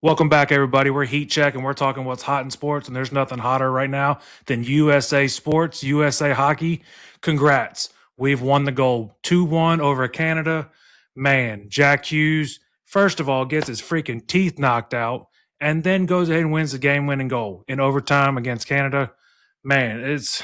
Welcome back, everybody. We're Heat Check, and we're talking what's hot in sports, and there's nothing hotter right now than USA Sports, USA Hockey. Congrats. We've won the gold. 2-1 over Canada. Man, Jack Hughes, first of all, gets his freaking teeth knocked out, and then goes ahead and wins the game-winning goal in overtime against Canada. Man, it's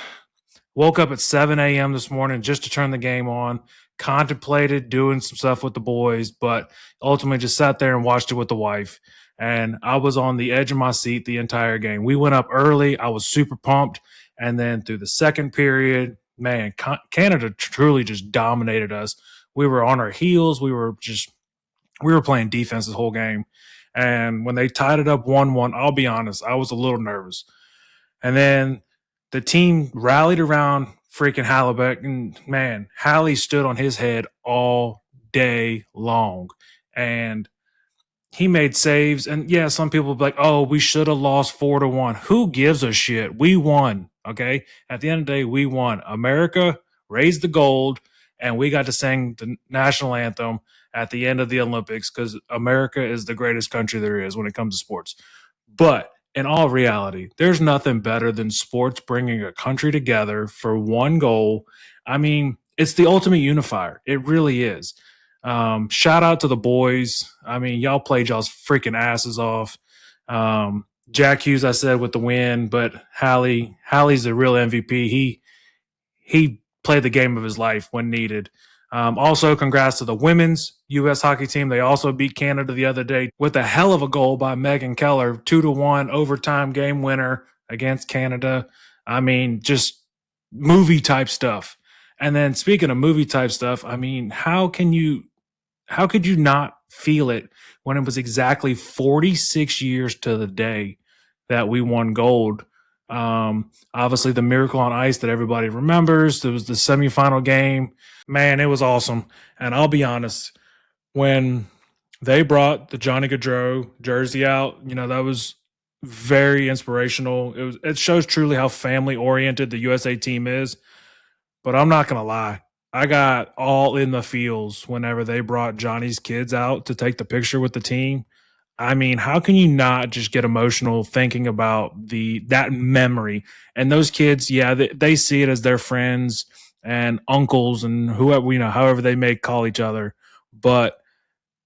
woke up at 7 a.m. this morning just to turn the game on, contemplated doing some stuff with the boys, but ultimately just sat there and watched it with the wife. And I was on the edge of my seat the entire game. We went up early. I was super pumped. And then through the second period, man, Canada truly just dominated us. We were on our heels. We were playing defense this whole game. And when they tied it up 1-1, I'll be honest, I was a little nervous. And then the team rallied around freaking Hallebeck, and man, Halle stood on his head all day long. And he made saves. And yeah, some people will be like, oh, we should have lost 4-1. Who gives a shit? We won. Okay. At the end of the day, we won. America raised the gold, and we got to sing the national anthem at the end of the Olympics because America is the greatest country there is when it comes to sports. But in all reality, there's nothing better than sports bringing a country together for one goal. I mean, it's the ultimate unifier. It really is. Shout out to the boys. I mean, y'all played y'all's freaking asses off. Jack Hughes, I said, with the win, but Halle's the real MVP. He played the game of his life when needed. Also, congrats to the women's U.S. hockey team. They also beat Canada the other day with a hell of a goal by Megan Keller, 2-1 overtime game winner against Canada. I mean, just movie type stuff. And then speaking of movie type stuff, I mean, how could you not feel it when it was exactly 46 years to the day that we won gold? Obviously the miracle on ice that everybody remembers. It was the semifinal game. Man, it was awesome. And I'll be honest, when they brought the Johnny Gaudreau jersey out, that was very inspirational. It shows truly how family oriented the USA team is. But I'm not going to lie. I got all in the feels whenever they brought Johnny's kids out to take the picture with the team. I mean, how can you not just get emotional thinking about that memory? And those kids, yeah, they see it as their friends and uncles and whoever, however they may call each other. But,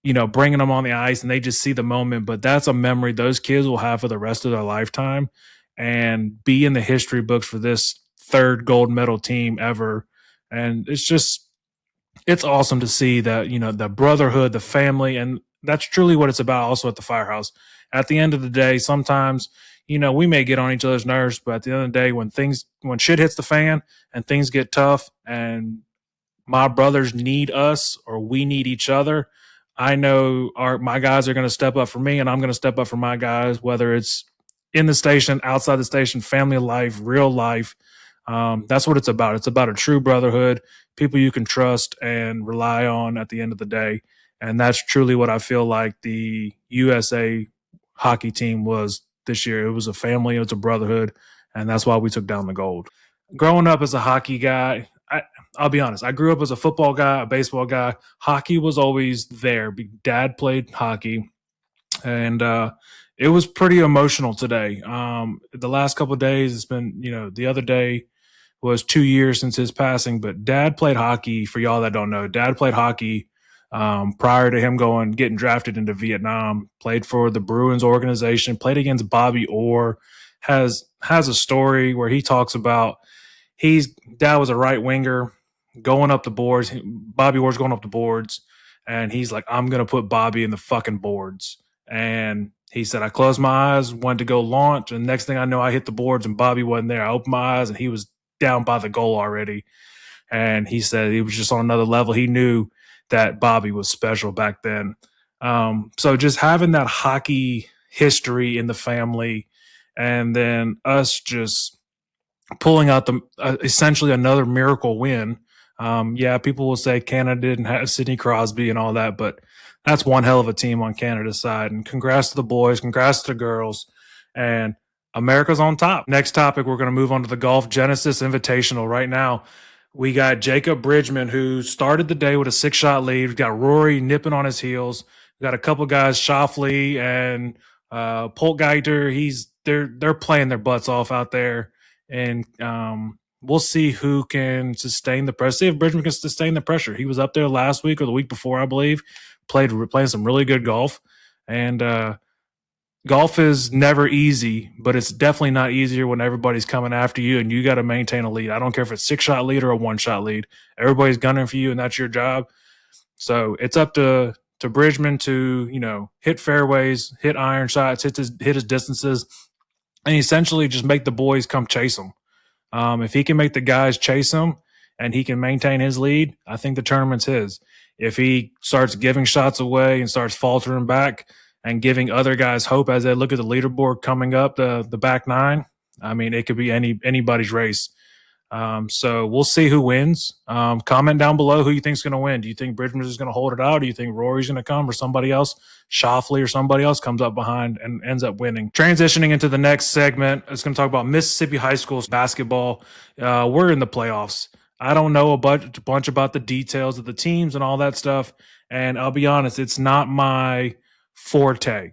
bringing them on the ice and they just see the moment. But that's a memory those kids will have for the rest of their lifetime and be in the history books for this third gold medal team ever. And it's awesome to see that, the brotherhood, the family, and that's truly what it's about also at the Firehouse. At the end of the day, sometimes, we may get on each other's nerves, but at the end of the day, when shit hits the fan and things get tough and my brothers need us or we need each other, I know my guys are going to step up for me and I'm going to step up for my guys, whether it's in the station, outside the station, family life, real life. That's what it's about. It's about a true brotherhood, people you can trust and rely on at the end of the day. And that's truly what I feel like the USA hockey team was this year. It was a family, it was a brotherhood, and that's why we took down the gold. Growing up as a hockey guy, I'll be honest, I grew up as a football guy, a baseball guy. Hockey was always there. Dad played hockey, and it was pretty emotional today. The last couple of days, it's been, the other day was 2 years since his passing, but Dad played hockey. For y'all that don't know, Dad played hockey prior to him getting drafted into Vietnam. Played for the Bruins organization. Played against Bobby Orr. Has a story where he talks about Dad was a right winger going up the boards. Bobby Orr's going up the boards, and he's like, I'm gonna put Bobby in the fucking boards. And he said, I closed my eyes, went to go launch, and next thing I know, I hit the boards and Bobby wasn't there. I opened my eyes and he was down by the goal already. And he said he was just on another level. He knew that Bobby was special back then. So just having that hockey history in the family, and then us just pulling out essentially another miracle win. Yeah, people will say Canada didn't have Sidney Crosby and all that, but that's one hell of a team on Canada's side. And congrats to the boys, congrats to the girls, and America's on top. Next topic, we're going to move on to the golf Genesis Invitational. Right now, we got Jacob Bridgeman, who started the day with a 6-shot lead. We got Rory nipping on his heels. We got a couple guys, Shoffley and Polk Geiter, they're playing their butts off out there, and we'll see who can sustain the pressure. See if Bridgman can sustain the pressure. He was up there last week or the week before, I believe, playing some really good golf, and golf is never easy, but it's definitely not easier when everybody's coming after you and you got to maintain a lead. I don't care if it's 6-shot lead or a 1-shot lead. Everybody's gunning for you, and that's your job. So it's up to Bridgman to hit fairways, hit iron shots, hit his distances, and essentially just make the boys come chase him. If he can make the guys chase him and he can maintain his lead, I think the tournament's his. If he starts giving shots away and starts faltering back and giving other guys hope as they look at the leaderboard coming up the back nine, I mean, it could be anybody's race. So we'll see who wins. Comment down below who you think is going to win. Do you think Bridgman is going to hold it out? Do you think Rory's going to come, or somebody else, Shoffley or somebody else, comes up behind and ends up winning? Transitioning into the next segment, it's going to talk about Mississippi high school basketball. We're in the playoffs. I don't know a bunch about the details of the teams and all that stuff. And I'll be honest, it's not my forte.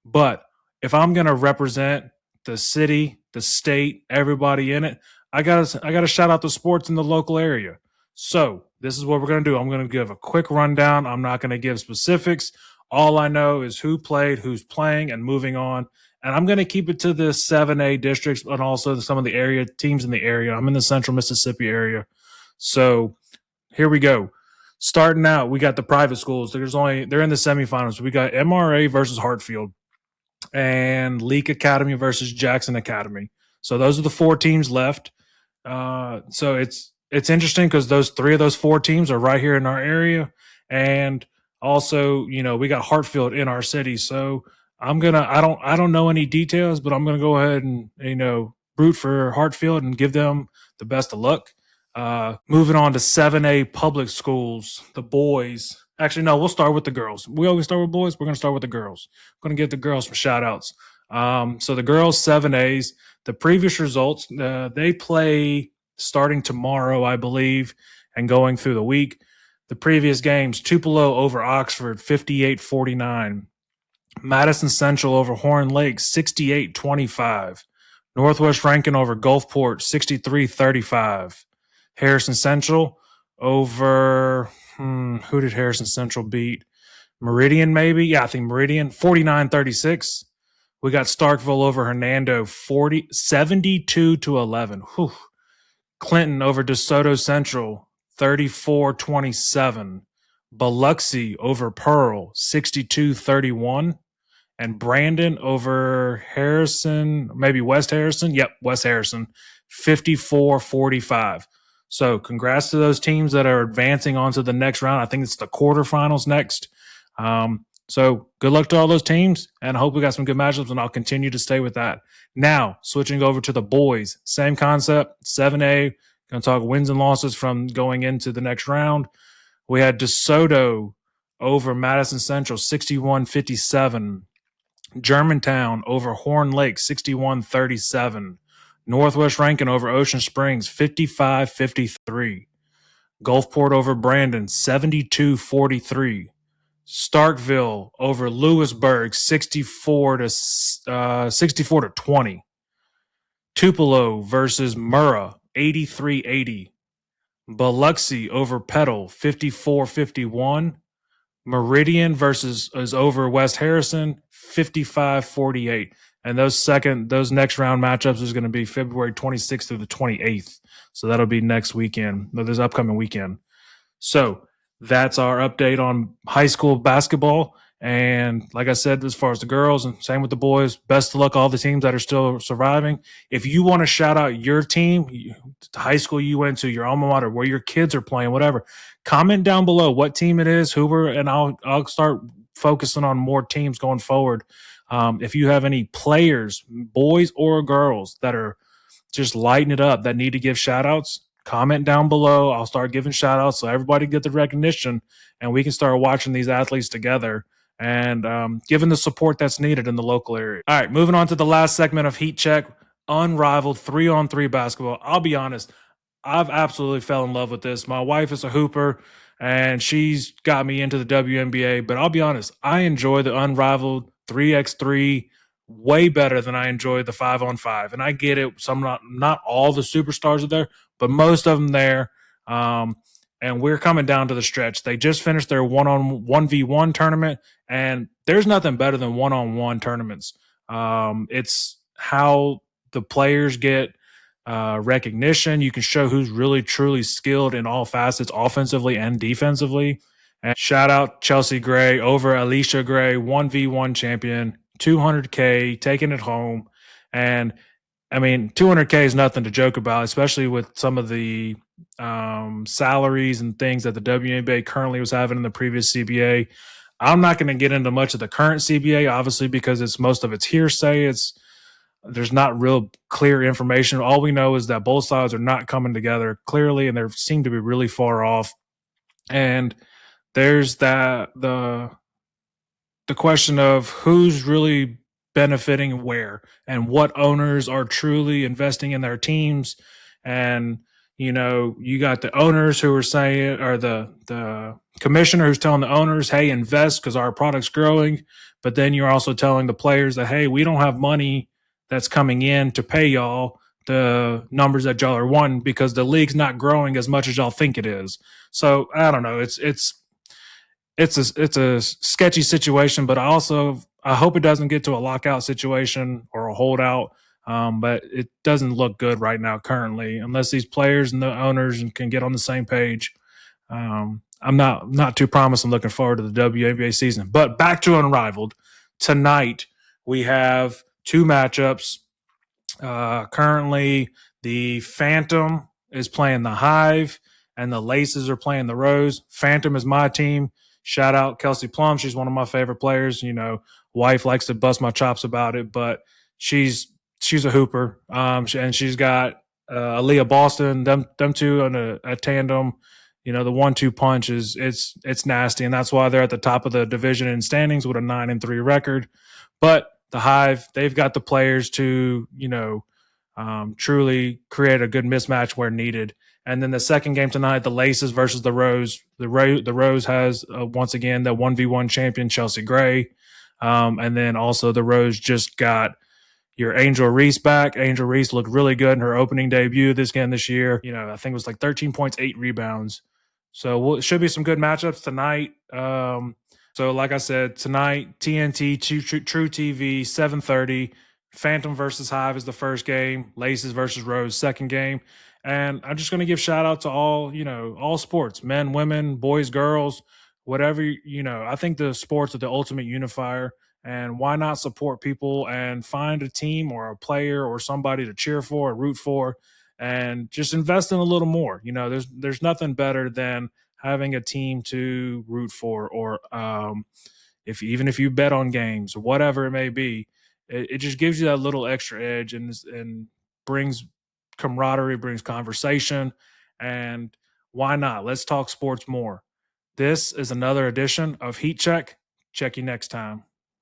But if I'm going to represent the city, the state, everybody in it, I gotta shout out the sports in the local area. So this is what we're gonna do. I'm gonna give a quick rundown. I'm not gonna give specifics. All I know is who played, who's playing, and moving on. And I'm gonna keep it to the 7A districts, but also some of the area teams in the area. I'm in the central Mississippi area. So here we go. Starting out, we got the private schools. They're in the semifinals. We got MRA versus Hartfield and Leak Academy versus Jackson Academy. So those are the 4 teams left. So it's interesting because three of those 4 teams are right here in our area, and also we got Hartfield in our city. So I don't know any details, but I'm gonna go ahead and root for Hartfield and give them the best of luck. Moving on to 7A public schools, the boys. Actually, no, we'll start with the girls. We always start with boys. We're gonna start with the girls. I'm gonna give the girls some shout outs. So the girls 7As. The previous results, they play starting tomorrow, I believe, and going through the week. The previous games, Tupelo over Oxford, 58-49. Madison Central over Horn Lake, 68-25. Northwest Rankin over Gulfport, 63-35. Harrison Central over, who did Harrison Central beat? Meridian, maybe? Yeah, I think Meridian, 49-36. We got Starkville over Hernando, 72-11. Whew. Clinton over DeSoto Central, 34-27. Biloxi over Pearl, 62-31. And Brandon over Harrison, maybe West Harrison. Yep, West Harrison, 54-45. So congrats to those teams that are advancing on to the next round. I think it's the quarterfinals next. So good luck to all those teams, and I hope we got some good matchups, and I'll continue to stay with that. Now, switching over to the boys, same concept, 7A, going to talk wins and losses from going into the next round. We had DeSoto over Madison Central, 61-57. Germantown over Horn Lake, 61-37. Northwest Rankin over Ocean Springs, 55-53. Gulfport over Brandon, 72-43. Starkville over Lewisburg, 64-20. Tupelo versus Murrah, 83-80. Biloxi over Petal, 54-51. Meridian is over West Harrison, 55-48. And those next round matchups is going to be February 26th through the 28th. So that'll be next weekend, this upcoming weekend. So that's our update on high school basketball. And like I said, as far as the girls, and same with the boys, best of luck all the teams that are still surviving. If you want to shout out your team, the high school you went to, your alma mater, where your kids are playing, whatever, comment down below what team it is, and I'll start focusing on more teams going forward. If you have any players, boys or girls, that are just lighting it up that need to give shout outs, comment down below. I'll start giving shout outs so everybody get the recognition, and we can start watching these athletes together and giving the support that's needed in the local area. All right, moving on to the last segment of Heat Check, Unrivaled 3-on-3 basketball. I'll be honest, I've absolutely fell in love with this. My wife is a hooper, and she's got me into the WNBA, but I'll be honest, I enjoy the Unrivaled 3x3 way better than I enjoy the 5-on-5. And I get it. Some not all the superstars are there, but most of them there. And we're coming down to the stretch. They just finished their 1v1 tournament, and there's nothing better than one-on-one tournaments. It's how the players get recognition. You can show who's really truly skilled in all facets, offensively and defensively. And shout out Chelsea Gray over Alicia Gray, 1v1 champion, 200K, taking it home. And I mean, 200K is nothing to joke about, especially with some of the salaries and things that the WNBA currently was having in the previous CBA. I'm not going to get into much of the current CBA, obviously, because it's most of it's hearsay. There's not real clear information. All we know is that both sides are not coming together clearly, and they seem to be really far off. And there's the question of who's really benefiting where, and what owners are truly investing in their teams. And you got the owners who are saying, or the commissioner who's telling the owners, hey, invest because our product's growing. But then you're also telling the players that, hey, we don't have money that's coming in to pay y'all the numbers that y'all are wanting because the league's not growing as much as y'all think it is. So I don't know. It's a sketchy situation, but I hope it doesn't get to a lockout situation or a holdout. But it doesn't look good right now currently, unless these players and the owners can get on the same page. I'm not too promising. Looking forward to the WNBA season. But back to Unrivaled. Tonight we have two matchups. Currently, the Phantom is playing the Hive, and the Laces are playing the Rose. Phantom is my team. Shout out Kelsey Plum. She's one of my favorite players. Wife likes to bust my chops about it, but she's a hooper. And she's got Aaliyah Boston. Them two in a tandem. The 1-2 punch it's nasty, and that's why they're at the top of the division in standings with a 9-3 record. But the Hive, they've got the players to truly create a good mismatch where needed. And then the second game tonight, the Laces versus the Rose. The Rose has once again the 1v1 champion Chelsea Gray, and then also the Rose just got your Angel Reese back. Angel Reese looked really good in her opening debut this year. I think it was like 13 points, 8 rebounds. So it should be some good matchups tonight. So like I said, tonight, TNT, True TV, 7:30. Phantom versus Hive is the first game. Laces versus Rose, second game. And I'm just going to give shout out to all sports, men, women, boys, girls, whatever, I think the sports are the ultimate unifier. And why not support people and find a team or a player or somebody to cheer for or root for, and just invest in a little more. There's nothing better than having a team to root for, or even if you bet on games or whatever it may be, it just gives you that little extra edge and brings camaraderie, brings conversation. And why not? Let's talk sports more. This is another edition of Heat Check. Check you next time.